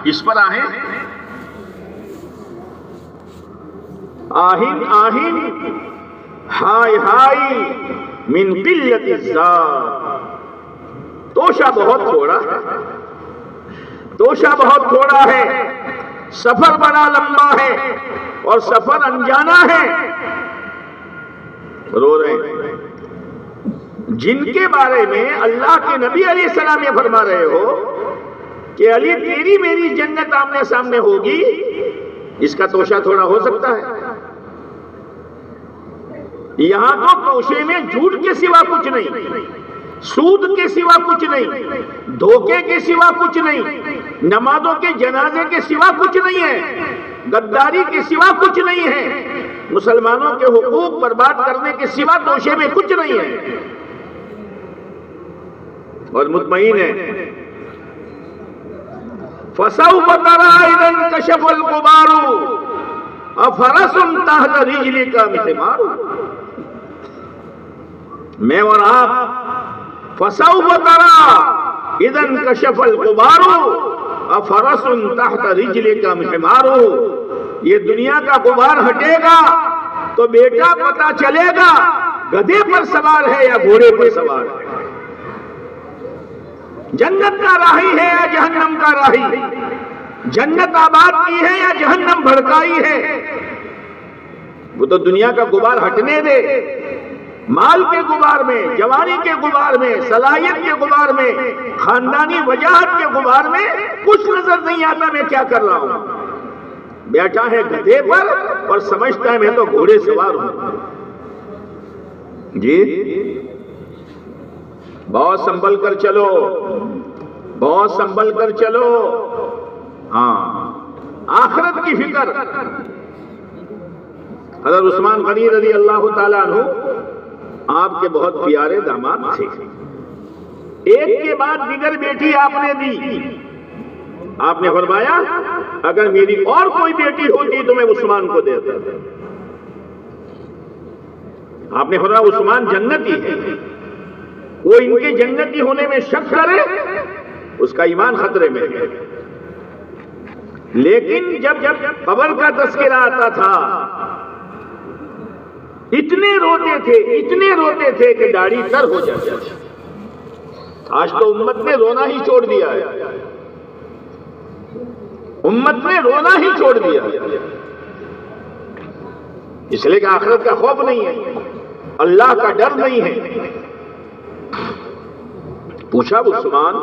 इस पर आहें आहिन आहिन हाय हाय मिन किल्लति ज़ात। तोशा बहुत थोड़ा है, तोशा बहुत थोड़ा है, सफर बड़ा लंबा है और सफर अनजाना है। रो रहे हैं। जिनके बारे में अल्लाह के नबी अलैहिस्सलाम ये फरमा रहे हो कि अली तेरी मेरी जन्नत आमने सामने होगी, इसका तोशा थोड़ा हो सकता है? यहां तो तोशे में झूठ के सिवा कुछ नहीं, सूद के सिवा कुछ नहीं, धोखे के सिवा कुछ नहीं, नमाजों के जनाजे के सिवा कुछ नहीं है, गद्दारी के सिवा कुछ नहीं है, मुसलमानों के हुकूक बर्बाद करने के सिवा तोशे में कुछ नहीं है। और मुतमईन है फसौफ तरा इदन कशफल गुबारू अफरसुन तहत रिजलिका मिहमारू। मैं और आप फसौफ तरा इदन कशफल गुबारू अफरसुन तहत रिजलिका मिहमारू। ये दुनिया का गुबार हटेगा तो बेटा पता चलेगा गधे पर सवार है या घोड़े पर सवार है, जन्नत का राही है या जहन्नम का राही, जन्नत आबाद की है या जहन्नम भड़काई है। वो तो दुनिया का गुबार हटने दे, माल के गुबार में, जवानी के गुबार में, सलाहियत के गुबार में, खानदानी वजाहत के गुबार में कुछ नजर नहीं आता मैं क्या कर रहा हूं। बैठा है गधे पर और समझता है मैं तो घोड़े सवार हूं। जी बहुत संभल कर चलो, बहुत संभल कर चलो। हाँ, आखिरत की फिक्र। हज़रत उस्मान गनी रज़ी अल्लाह ताला अन्हु आपके बहुत प्यारे दामाद थे। एक के बाद दिगर बेटी आपने दी। आपने फरमाया अगर मेरी और कोई बेटी होती तो मैं उस्मान को देता। आपने फरमाया उस्मान जन्नती है, वो इनके जन्नती होने में शक करे उसका ईमान खतरे में है। लेकिन जब जब कब्र का तस्करा आता था इतने रोते थे कि दाढ़ी तर हो जाती थी। आज तो उम्मत ने रोना ही छोड़ दिया है, उम्मत ने रोना ही छोड़ दिया, इसलिए कि आखिरत का खौफ नहीं है, अल्लाह का डर नहीं है। पूछा उस्मान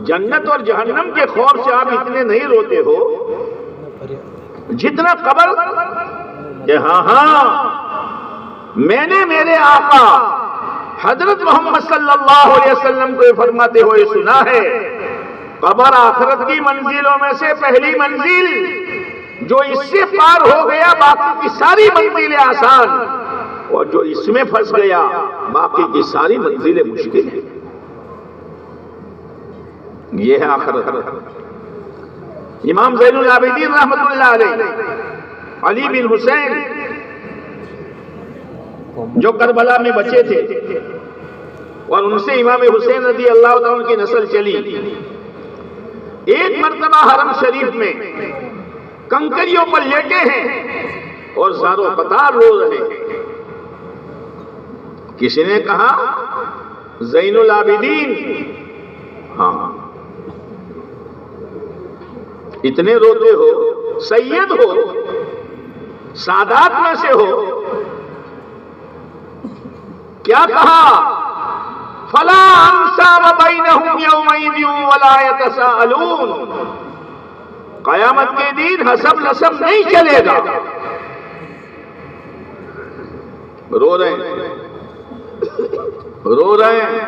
जन्नत और जहन्नम के खौफ से आप इतने नहीं रोते हो जितना कब्र? हाँ हाँ, मैंने मेरे आका हजरत मोहम्मद सल्लल्लाहु अलैहि वसल्लम को फरमाते हुए सुना है कब्र आखिरत की मंजिलों में से पहली मंजिल, जो इससे पार हो गया बाकी की सारी मंजिलें आसान, और जो इसमें फंस गया बाकी की सारी मंजिलें मुश्किल है। ये है आखिरत। इमाम ज़ैनुल आबिदीन रहमतुल्लाह अलैह अली बिन हुसैन जो करबला में बचे थे और उनसे इमाम हुसैन रज़ी अल्लाह तआला की नस्ल चली, एक मर्तबा हरम शरीफ में कंकरियों पर लेटे हैं और ज़ारो कतार रो रहे हैं। किसी ने कहा ज़ैनुल आबिदीन, हाँ इतने रोते हो, सैयद हो, सादात में से हो, क्या कहा? फला अंसाब बैनहुम यौमइज़िन वला यतसाअलून। क़यामत के दिन हसब नसब नहीं चलेगा। रो रहे हैं, रो रहे हैं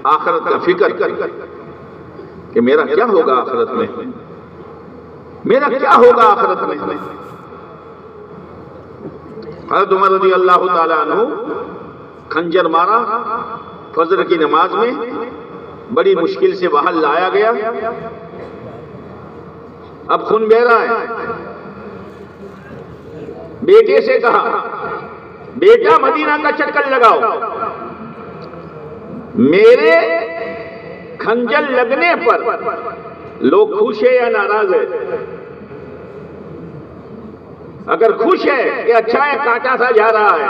आखिरत का फिक्र कर कि मेरा क्या होगा आखिरत में, मेरा क्या होगा आखिरत में। हज़रत उमर रज़ी अल्लाह ताला अन्हु खंजर मारा फजर की नमाज में, बड़ी मुश्किल से बाहर लाया गया, अब खून बह रहा है। बेटे से कहा बेटा मदीना का चक्कर लगाओ, मेरे खंजर लगने पर लोग खुश है या नाराज है? अगर खुश है कि अच्छा है, कांटा सा जा रहा है,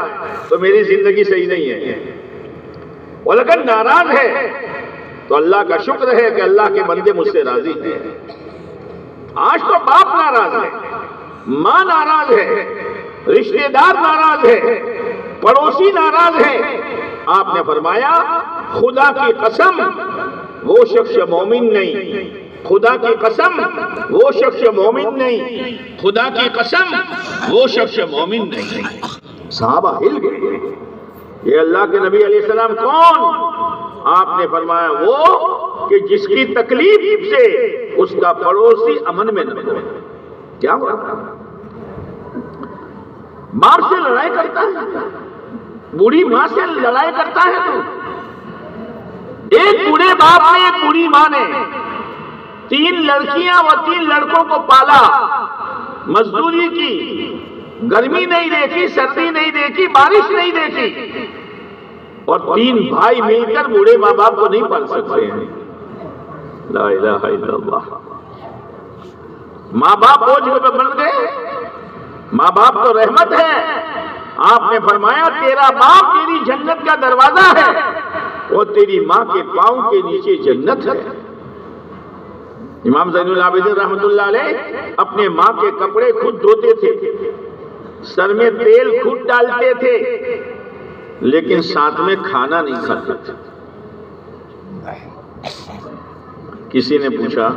तो मेरी जिंदगी सही नहीं है। और अगर नाराज है तो अल्लाह का शुक्र है कि अल्लाह के बंदे मुझसे राजी हैं। आज तो बाप नाराज है, मां नाराज है, रिश्तेदार नाराज है, पड़ोसी नाराज है। आपने फरमाया खुदा की कसम वो शख्स मोमिन नहीं, खुदा की कसम वो शख्स मोमिन नहीं, खुदा की कसम वो शख्स मोमिन नहीं। साहबा हिल गए, ये अल्लाह के नबी अलैहिस्सलाम कौन? आपने फरमाया वो कि जिसकी तकलीफ से उसका पड़ोसी अमन में न हो। क्या हुआ? बाप से लड़ाई करता है, बूढ़ी मां से लड़ाई करता है। तो एक बूढ़े बाप ने, एक बूढ़ी मां ने 3 लड़कियां व 3 लड़कों को पाला, मजदूरी की, गर्मी नहीं देखी, सर्दी नहीं देखी, बारिश नहीं देखी, और 3 भाई मिलकर बूढ़े माँ बाप को नहीं पाल सकते हैं। ला इलाहा इल्लल्लाह। माँ बाप बोझ बन गए, माँ बाप तो रहमत है। आपने फरमाया तेरा बाप तेरी जन्नत का दरवाजा है और तेरी माँ के पांव के नीचे जन्नत है। इमाम ज़ैनुल आबिदीन रहमतुल्लाह अलैह अपने माँ के कपड़े खुद धोते थे, सर में तेल खुद डालते थे, लेकिन साथ में खाना नहीं खाते थे। किसी ने पूछा,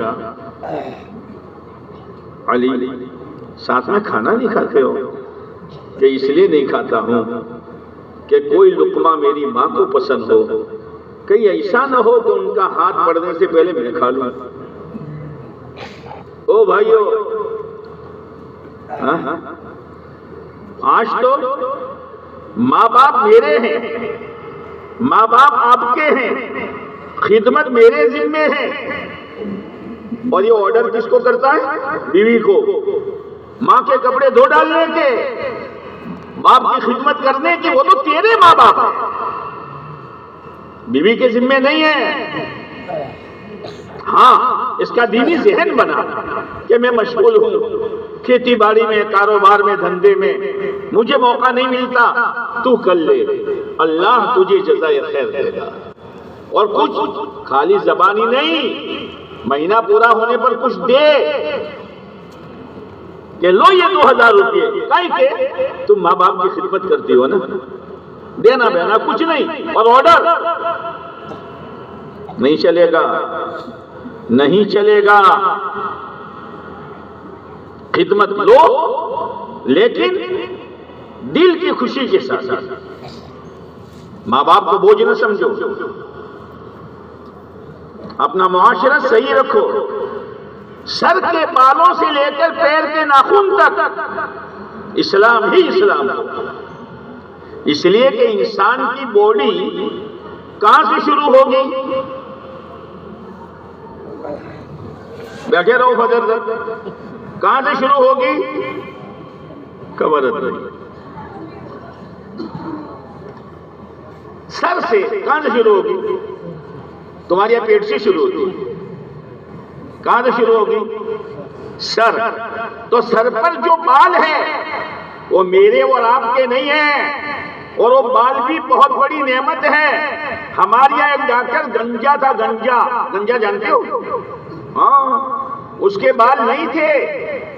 अली साथ में खाना नहीं खाते हो? कि इसलिए नहीं खाता हूं कि कोई लुकमा मेरी मां को पसंद हो, कहीं ऐसा ना हो कि उनका हाथ पड़ने से पहले मैं खा लूं। ओ भाइयों, आज तो माँ बाप मेरे हैं, माँ बाप आपके हैं, खिदमत मेरे जिम्मे है। और ये ऑर्डर किसको करता है? बीवी को। माँ के कपड़े धो डालने के, बाप की खिदमत करने की, वो तो तेरे माँ बाप है, बीवी के जिम्मे नहीं है। हाँ, इसका दीनी ज़हन बना कि मैं मशगूल हूं खेती बाड़ी में, कारोबार में, धंधे में, मुझे मौका नहीं मिलता, तू कर ले, अल्लाह तुझे जज़ाए खैर देगा। और कुछ खाली जबानी नहीं, महीना पूरा होने पर कुछ दे कि लो ये 2000 रुपये, काहे के? तुम माँ बाप की खिदमत करती हो ना, देना बहना कुछ नहीं। और ऑर्डर नहीं चलेगा, नहीं चलेगा। खिदमत लो, लेकिन दिल की खुशी के साथ। माँ बाप को बोझ न समझो, अपना मुआशरा सही रखो, सर के बालों से लेकर पैर के नाखून तक इस्लाम ही इस्लाम हो। इसलिए कि इंसान की बॉडी कहां से शुरू होगी? बैठे रहो फजर तक, कहां से शुरू होगी? कब्र तक। सर से कहां से शुरू होगी? तुम्हारे पेट से शुरू होगी। कहां से शुरू होगी? सर। तो सर पर जो बाल है वो मेरे और आपके नहीं है, और वो बाल भी बहुत बड़ी नेमत है। हमारे यहाँ एक डॉक्टर गंजा था, गंजा जानते हो? हाँ, उसके बाल नहीं थे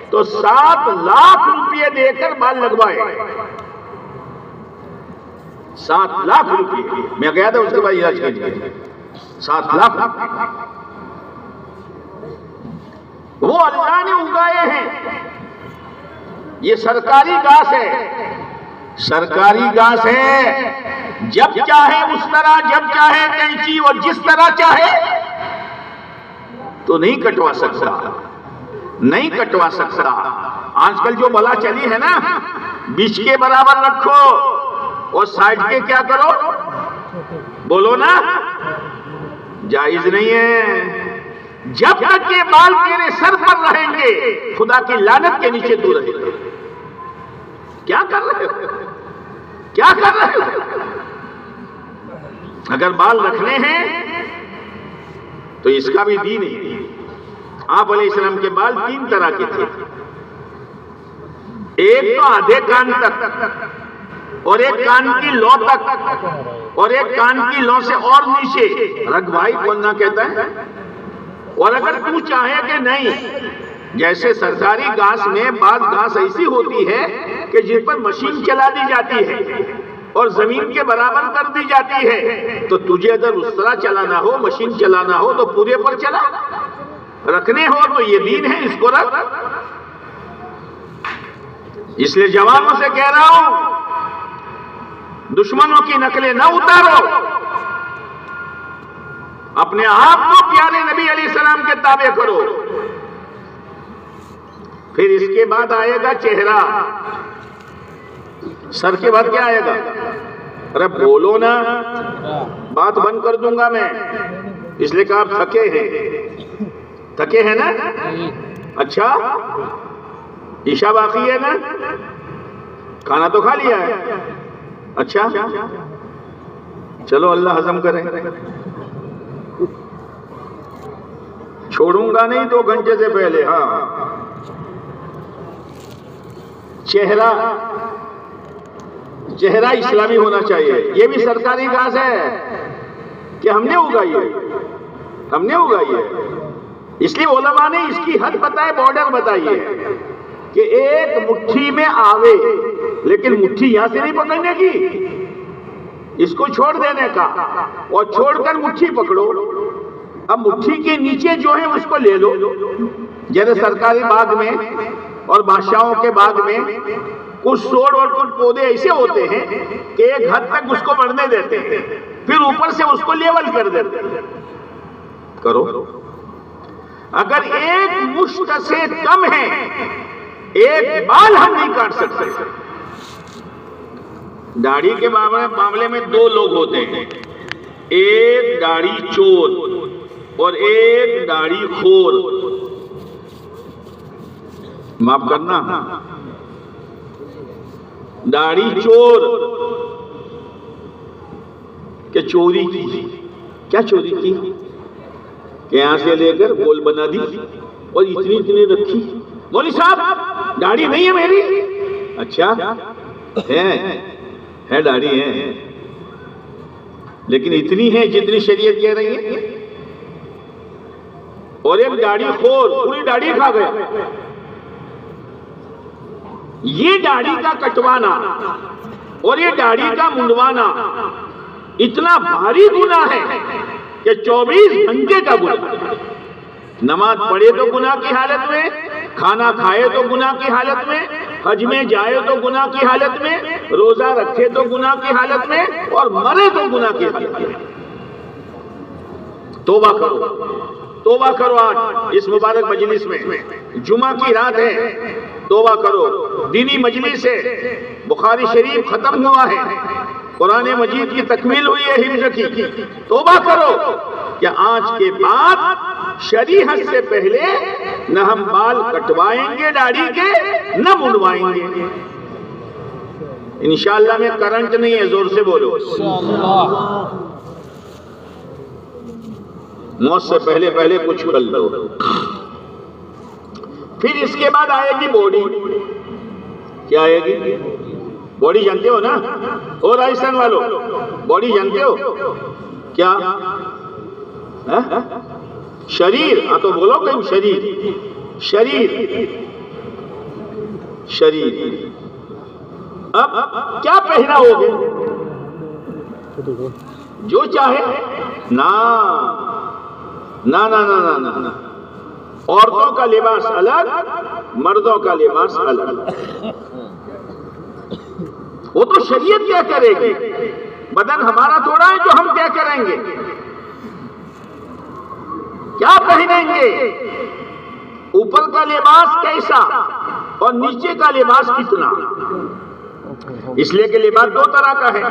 तो 7 लाख रुपये देकर बाल लगवाए। 7 लाख रुपये। मैं गया था उसके बाद इलाज के लिए, 7 लाख। वो अल्लाह ने उगाए हैं। ये सरकारी घास है, सरकारी घास है। जब चाहे उस तरह, जब चाहे कैंची और जिस तरह चाहे, तो नहीं कटवा सकता, नहीं कटवा सकता। आजकल जो बला चली है ना, बीच के बराबर रखो और साइड के क्या करो, बोलो ना, जायज नहीं है। जब तक ये बाल तेरे सर पर रहेंगे, खुदा की लानत के नीचे तू रहेगा। क्या कर रहे हो? क्या कर रहे हो? अगर बाल रखने हैं तो इसका भी दीन है। आप अलैहिस्सलाम के बाल 3 तरह के थे। एक तो आधे कान तक, और एक कान की लौ तक, और एक कान की लौ से और नीचे। रख भाई, कौन ना कहता है। और अगर तू चाहे कि नहीं, जैसे सरकारी घास में बाज घास ऐसी होती है कि जिस पर मशीन चला दी जाती है और जमीन के बराबर कर दी जाती है, तो तुझे अगर उस तरह चलाना हो, मशीन चलाना हो, तो पूरे पर चला। रखने हो तो ये दीन है, इसको रख। इसलिए जवानों से कह रहा हूं, दुश्मनों की नकलें न उतारो, अपने आप को प्यारे नबी अलैहिस्सलाम के ताबे करो। फिर इसके बाद आएगा चेहरा। सर के बाद क्या आएगा? अरे बोलो ना, बात बंद कर दूंगा मैं। इसलिए कहा आप थके हैं, थके हैं ना? अच्छा, ईशा बाकी है ना? खाना तो खा लिया है। अच्छा, चलो अल्लाह हजम करे। छोड़ूंगा नहीं 2 घंटे से पहले। हाँ, चेहरा, चेहरा इस्लामी होना चाहिए। ये भी सरकारी घास है कि हमने उगाई है, हमने उगाई है। इसलिए उलमा ने इसकी हद बताए, बॉर्डर बताई है कि एक मुट्ठी में आवे, लेकिन मुट्ठी यहां से नहीं पकड़ने की, इसको छोड़ देने का, और छोड़कर मुट्ठी पकड़ो। अब मुट्ठी के नीचे जो है उसको ले लो। जैसे सरकारी बाग में और बादशाहों के बाग में कुछ छोड़ और कुछ पौधे ऐसे होते हैं कि एक हद तक उसको बढ़ने देते हैं, फिर ऊपर से उसको लेवल कर देते हैं। करो, अगर एक मुश्त से कम है, एक बाल हम नहीं काट सकते। दाढ़ी के मामले में 2 लोग होते हैं, एक दाढ़ी चोर और एक दाढ़ी खोर। माफ करना, दाढ़ी चोर के चोरी की। क्या चोरी की? कि यहां से लेकर गोल बना दी और इतनी इतनी रखी। मौलवी साहब, दाढ़ी नहीं है मेरी। अच्छा, है दाढ़ी है, लेकिन इतनी है जितनी शरीयत कह रही है। और एक दाढ़ी खोर पूरी दाढ़ी खा गया। ये दाढ़ी का कटवाना और ये दाढ़ी का मुंडवाना इतना भारी गुनाह है कि 24 घंटे का गुनाह। नमाज पढ़े तो गुनाह की हालत में, खाना खाए तो गुनाह की हालत में, हज में जाए तो गुनाह की हालत में, रोजा रखे तो गुनाह की हालत में, और मरे तो गुनाह की हालत में। तौबा करो, तौबा करो। आज इस मुबारक मजलिस में, जुमा की रात है, तौबा करो। दीनी मजलिस है, बुखारी शरीफ खत्म हुआ है, कुरान मजीद की तकमील हुई है हिफ्ज़ की। तौबा करो कि आज के बाद शरीयत से पहले न हम बाल कटवाएंगे दाढ़ी के, न मुंडवाएंगे। इंशाअल्लाह में करंट नहीं है, जोर से बोलो। मौत से पहले पहले कुछ कर लो। फिर इसके बाद आएगी बॉडी। क्या आएगी? बॉडी जानते हो ना? और राजस्थान वालों, बॉडी जानते हो क्या? शरीर। हाँ तो बोलो कहीं शरीर, शरीर, शरीर। अब क्या पहना होगे? जो चाहे ना, ना ना ना ना ना, ना। औरतों का लिबास अलग, मर्दों का लिबास अलग। वो तो शरीयत क्या करेगी, बदन हमारा थोड़ा है जो हम क्या करेंगे। क्या पहनेंगे, ऊपर का लिबास कैसा और नीचे का लिबास कितना। इसलिए कि लिबास 2 तरह का है।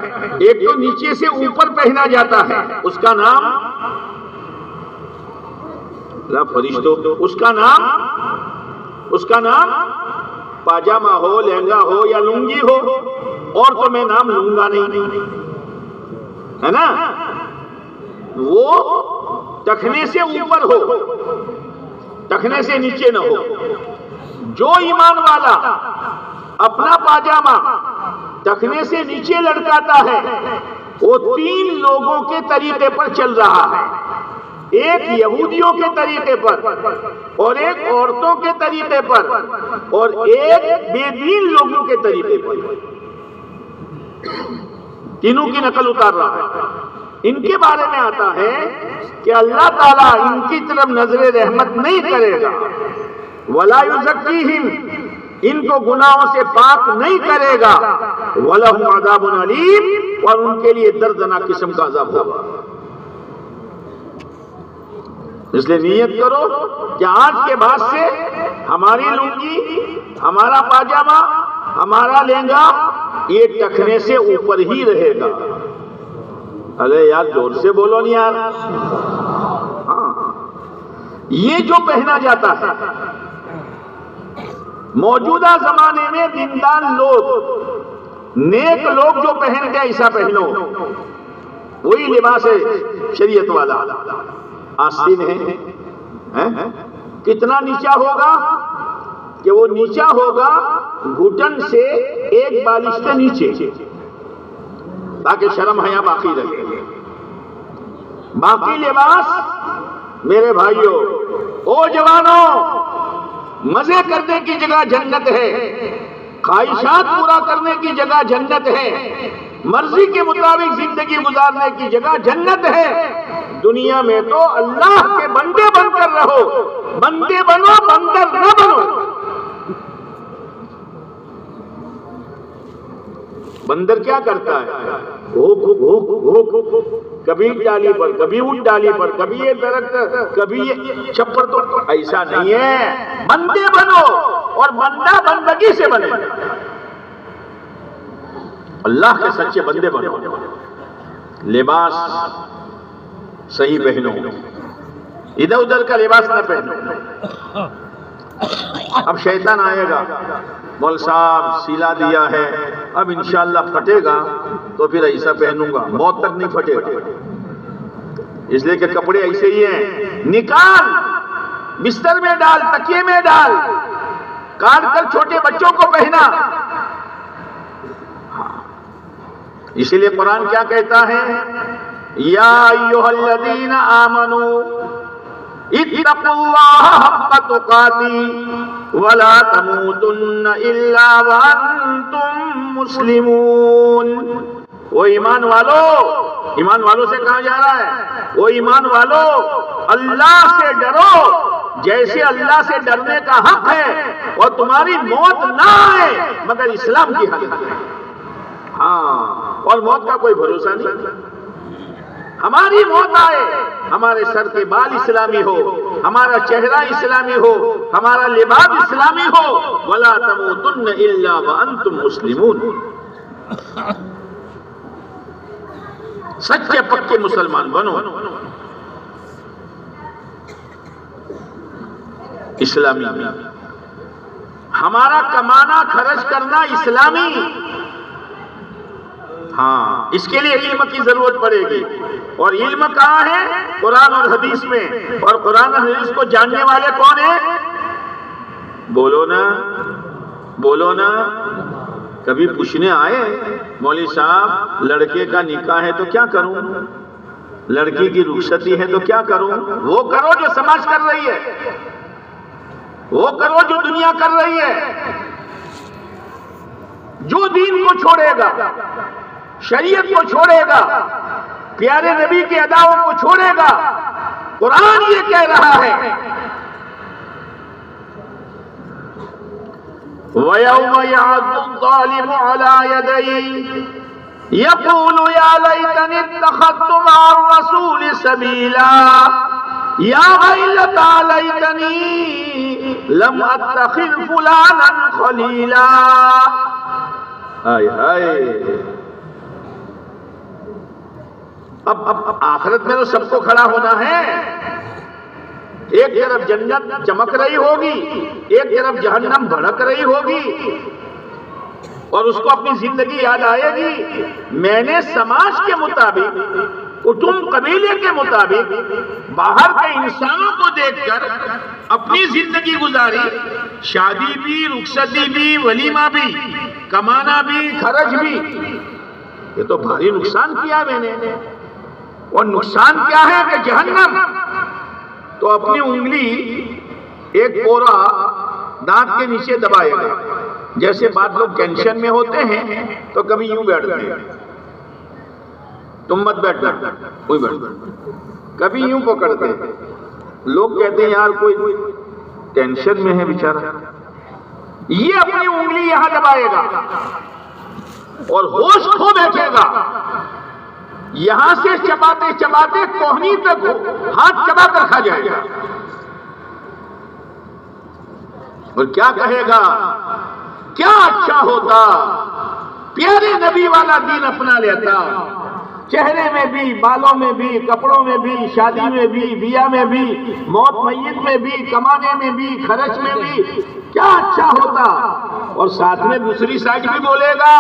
एक तो नीचे से ऊपर पहना जाता है, उसका नाम फरिश्तों, उसका नाम पाजामा हो, लहंगा हो या लुंगी हो, और तो मैं नाम लूंगा नहीं, है ना। वो टखने से ऊपर हो, टखने से नीचे न हो। जो ईमान वाला अपना पाजामा टखने से नीचे लटकाता है वो 3 लोगों के तरीके पर चल रहा है, एक यहूदियों के तरीके पर और एक औरतों के तरीके पर और एक बेदीन लोगों के तरीके पर, तीनों की नकल उतार रहा है। इनके बारे में आता है कि अल्लाह ताला इनकी तरफ नजरे रहमत नहीं करेगा, वला युज़क्कीहिम, इनको गुनाहों से पाक नहीं करेगा, वलहुम अज़ाबुन अलीम, और उनके लिए दर्दनाक किस्म का अज़ाब होगा। इसलिए नियत करो कि आज के बाद से हमारी लुंगी, हमारा पाजामा, हमारा लहंगा ये टखने से ऊपर ही रहेगा। अरे यार जोर से बोलो नहीं यार। हाँ, ये जो पहना जाता है मौजूदा जमाने में दीनदार लोग, नेक लोग जो पहन के ऐसा पहनो, वही लिबास है शरीयत वाला। आस्तीन है कितना नीचा होगा कि वो नीचा होगा घुटन से एक बालिश से नीचे, ताकि शर्म हया बाकी रहे। बाकी लिबास मेरे भाइयों, ओ जवानों, मजे करने की जगह जन्नत है, ख्वाहिशात पूरा करने की जगह जन्नत है, मर्जी के मुताबिक जिंदगी गुजारने की जगह जन्नत है। दुनिया में तो अल्लाह के बंदे बनकर रहो, बंदे बनो, बंदर न बनो। बंदर क्या करता है? भूख भूख भूख, कभी डाली पर, कभी उठ डाली पर, कभी ये दरख्त, कभी ये छप्पर। तो ऐसा नहीं है, बंदे बनो और बंदा बंदगी से बने। अल्लाह के सच्चे बंदे बनो, लिबास सही पहनो, इधर उधर का लिबास ना पहनो। अब शैतान आएगा, मौल साहब सिला दिया है, अब इंशाअल्लाह फटेगा तो फिर ऐसा पहनूंगा, मौत तक नहीं फटेगा। इसलिए कि कपड़े ऐसे ही हैं, निकाल, बिस्तर में डाल, तकिए में डाल, काट कर छोटे बच्चों को पहना। इसीलिए कुरान क्या कहता है? या अय्युहल्लज़ीना आमनू इत्तक़ुल्लाह हक़्क़ तुक़ाती वला तमूतुन्ना इल्ला व अंतुम मुस्लिमून। वो ईमान वालों से कहा जा रहा है, वो ईमान वालों, अल्लाह से डरो जैसे अल्लाह से डरने का हक है, और तुम्हारी मौत ना आए मगर इस्लाम की हालत में। हाँ, और मौत का कोई भरोसा नहीं। हमारी मौत आए, हमारे सर के बाल इस्लामी हो, हमारा चेहरा इस्लामी हो, हमारा लिबास इस्लामी हो। वला तमूतुन्न इल्ला व अंतुम मुस्लिमून। सच्चे पक्के मुसलमान बनो, इस्लामी, हमारा कमाना खर्च करना इस्लामी। हाँ, इसके लिए इल्म की जरूरत पड़ेगी, और इल्म कहाँ है? कुरान और हदीस में। और कुरान और हदीस को जानने वाले कौन है? बोलो ना, बोलो ना। कभी पूछने आए, मौलवी साहब लड़के का निकाह है तो क्या करूं, लड़की की रुखसती है तो क्या करूं? वो करो जो समाज कर रही है, वो करो जो दुनिया कर रही है। जो दीन को छोड़ेगा, शरीयत को छोड़ेगा, प्यारे नबी के अदाओं को छोड़ेगा, कुरान ये कह रहा है, वयौम यअद्दु अला यदैहि यक़ूलु या लैतनी इत्तख़ज़्तु मअर रसूलि सबीला या वैलता लैतनी लम अत्तखिज़ फुलानन खलीला। हाय हाय, अब आखिरत में तो सबको खड़ा होना है। एक तरफ जन्नत चमक रही होगी, एक तरफ जहन्नम भड़क रही होगी, और उसको अपनी जिंदगी याद आएगी। मैंने समाज के मुताबिक कुटुंब कबीले के मुताबिक बाहर के इंसानों को देखकर अपनी जिंदगी गुजारी। शादी भी, रुखसती भी, वलीमा भी, कमाना भी, खर्च भी। ये तो भारी नुकसान किया मैंने। और नुकसान क्या है कि जहन्नम। तो अपनी उंगली एक कोरा दांत के नीचे दबाएगा। जैसे बात लोग टेंशन में होते हैं तो कभी यूं बैठते हैं, तुम मत बैठना, कोई बैठ, कभी यूं पकड़ते हैं। लोग कहते हैं यार कोई टेंशन में है बेचारा। ये अपनी उंगली यहां दबाएगा और होश खो बैठेगा। यहां से चबाते चबाते कोहनी तक हाथ चबा कर खा जाएगा। और क्या कहेगा, क्या अच्छा होता प्यारे नबी वाला दीन अपना लेता। चेहरे में भी, बालों में भी, कपड़ों में भी, शादी में भी, बिया में भी, मौत मय्यत में भी, कमाने में भी, खर्च में भी, क्या अच्छा होता। और साथ में दूसरी साइड भी बोलेगा,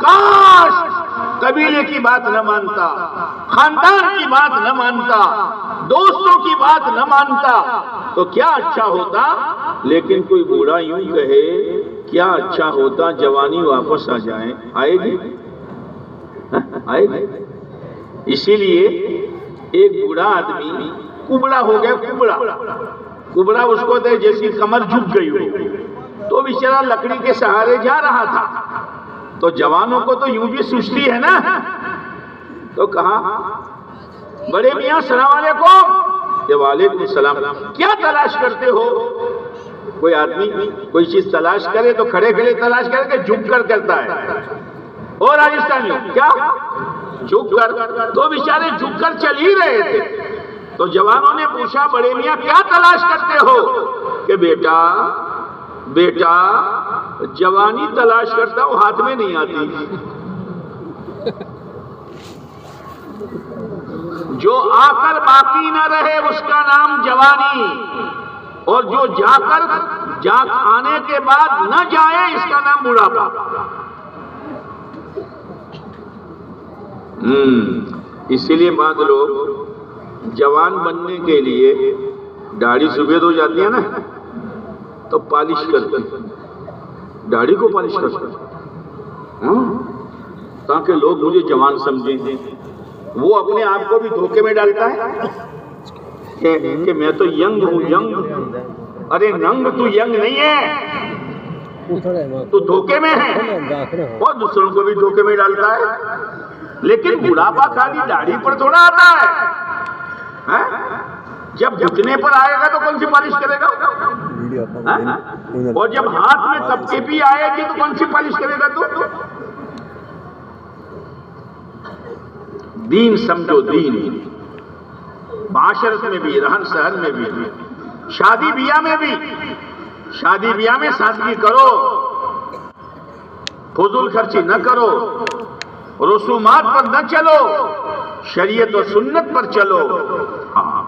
काश कबीले की बात न मानता, खानदान की बात न मानता, दोस्तों की बात न मानता, तो क्या अच्छा होता। लेकिन कोई बूढ़ा यूं कहे, क्या अच्छा होता जवानी वापस आ जाए, आएगी? आएगी? इसीलिए एक बूढ़ा आदमी कुबड़ा हो गया, कुबड़ा उसको दे जैसी कमर झुक गई हो, तो बेचारा लकड़ी के सहारे जा रहा था। तो जवानों को तो यूं भी सुस्ती है ना, तो कहा, बड़े मियां सलाम अलैकुम। वालेकुम सलाम। क्या तलाश करते हो? कोई आदमी कोई चीज तलाश करे तो खड़े खड़े तलाश करके झुक कर करता है। और राजस्थानी क्या झुक कर, तो बेचारे झुक कर चल ही रहे थे। तो जवानों ने पूछा, बड़े मियां क्या तलाश करते हो? कि बेटा बेटा जवानी तलाश करता हूं, हाथ में नहीं आती। जो आकर बाकी न रहे उसका नाम जवानी, और जो जाकर आने के बाद न जाए इसका नाम बुढ़ापा। इसीलिए बाद लोग जवान बनने के लिए दाढ़ी सुबेद हो जाती है ना, तो पॉलिश करते, दाढ़ी को पॉलिश करते, ताकि लोग मुझे जवान समझें। वो अपने आप को भी धोखे में डालता है कि मैं तो यंग हूं, यंग। अरे नंग, तू यंग नहीं है, तू धोखे में है। और दूसरों को भी धोखे में डालता है। लेकिन बुढ़ापा खाली दाढ़ी पर थोड़ा आता है? जब घुटने पर आएगा तो कौन सी पॉलिश करेगा? और जब हाथ में कपकेपी आएगी तो कौन सी पॉलिश करेगा? तो दीन समझो, दीन माशरत में भी, रहन सहन में भी, शादी बियाह में भी। शादी बियाह में सादगी करो, फजूल खर्ची न करो, रसूमात पर न चलो, शरीयत और सुन्नत पर चलो। हाँ,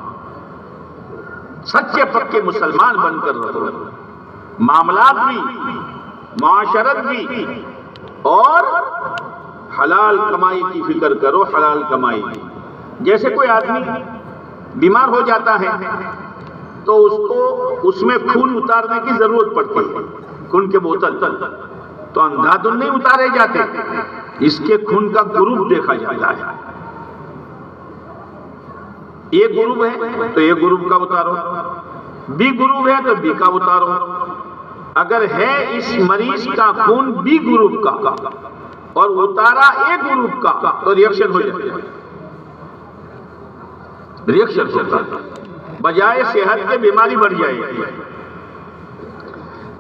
सच्चे पक्के मुसलमान बनकर रहो। मामलात भी, माशरत भी, और हलाल कमाई की फिक्र करो, हलाल कमाई। जैसे कोई आदमी बीमार हो जाता है तो उसको उसमें खून उतारने की जरूरत पड़ती है, खून के बोतल। तो अंधाधुन नहीं उतारे जाते, इसके खून का ग्रुप देखा जाता है। ए ग्रुप है तो ए ग्रुप का उतारो, बी ग्रुप है तो बी का उतारो। अगर है इस मरीज का खून बी ग्रुप का और उतारा ए ग्रुप का, तो रिएक्शन हो जाता है, रिएक्शन होता है। बजाय सेहत के बीमारी बढ़ जाएगी।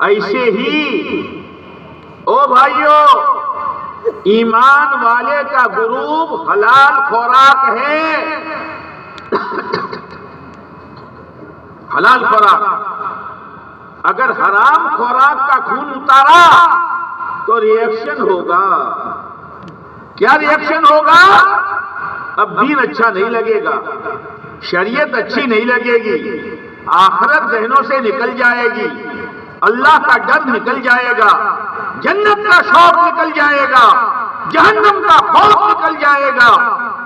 ऐसे ही ओ भाइयों, ईमान वाले का ग्रुप हलाल खुराक है। हलाल खुराक। अगर हराम खुराक का खून उतारा तो रिएक्शन होगा। क्या रिएक्शन होगा? अब दीन अच्छा नहीं लगेगा, शरीयत अच्छी नहीं लगेगी, आखिरत जहनों से निकल जाएगी, अल्लाह का डर निकल जाएगा, जन्नत का शौक निकल जाएगा। जहन्नम का खौफ निकल जाएगा,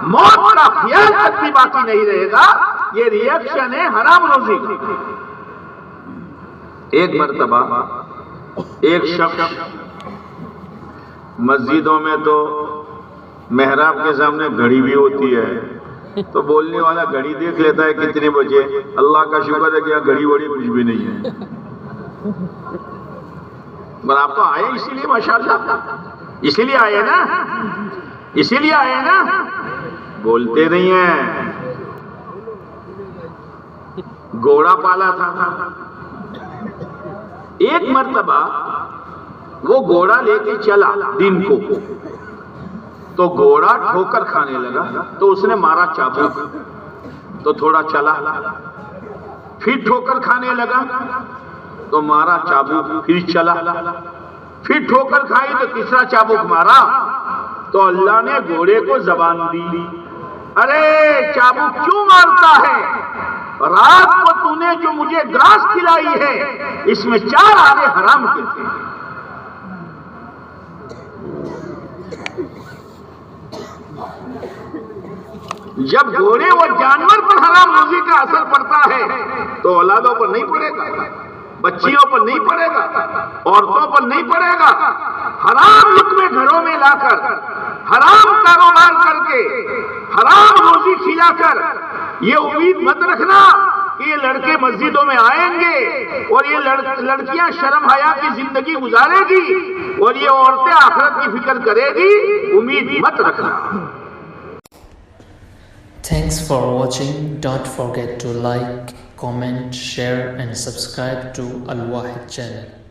मौत का ख्याल तक भी बाकी नहीं रहेगा। ये रिएक्शन है हराम रोजी का। एक मर्तबा एक शख्स, मस्जिदों में तो मेहराब के सामने घड़ी भी होती है, तो बोलने वाला घड़ी देख लेता है कितने बजे, अल्लाह का शुक्र है कि यहाँ घड़ी वड़ी कुछ भी नहीं है। पर आप तो आए इसीलिए, माशाल्लाह, इसीलिए आए ना, इसीलिए आए ना, बोलते नहीं है। घोड़ा पाला था, एक मर्तबा वो घोड़ा लेके चला दिन को, तो घोड़ा ठोकर खाने लगा, तो उसने मारा चाबुक, तो थोड़ा चला, फिर ठोकर खाने लगा तो मारा चाबुक, फिर चला, फिर ठोकर खाई तो तीसरा चाबुक मारा, तो अल्लाह ने घोड़े को जबान दी, अरे चाबुक क्यों मारता है? रात को तूने जो मुझे ग्रास खिलाई है इसमें 4 आने हराम के थे। जब घोड़े और जानवर पर हराम रोजी का असर पड़ता है तो औलादों पर नहीं पड़ेगा, बच्चियों पर नहीं पड़ेगा, औरतों पर नहीं पड़ेगा। हराम लुक्मे घरों में लाकर, हराम कारोबार करके, हराम रोजी खिलाकर ये उम्मीद मत रखना कि ये लड़के मस्जिदों में आएंगे और ये लड़कियां शर्म हया की जिंदगी गुजारेगी और ये औरतें आखिरत की फिक्र करेगी, उम्मीद मत रखना। Thanks for watching. Don't forget to like, comment, share and subscribe to Al Wahid channel.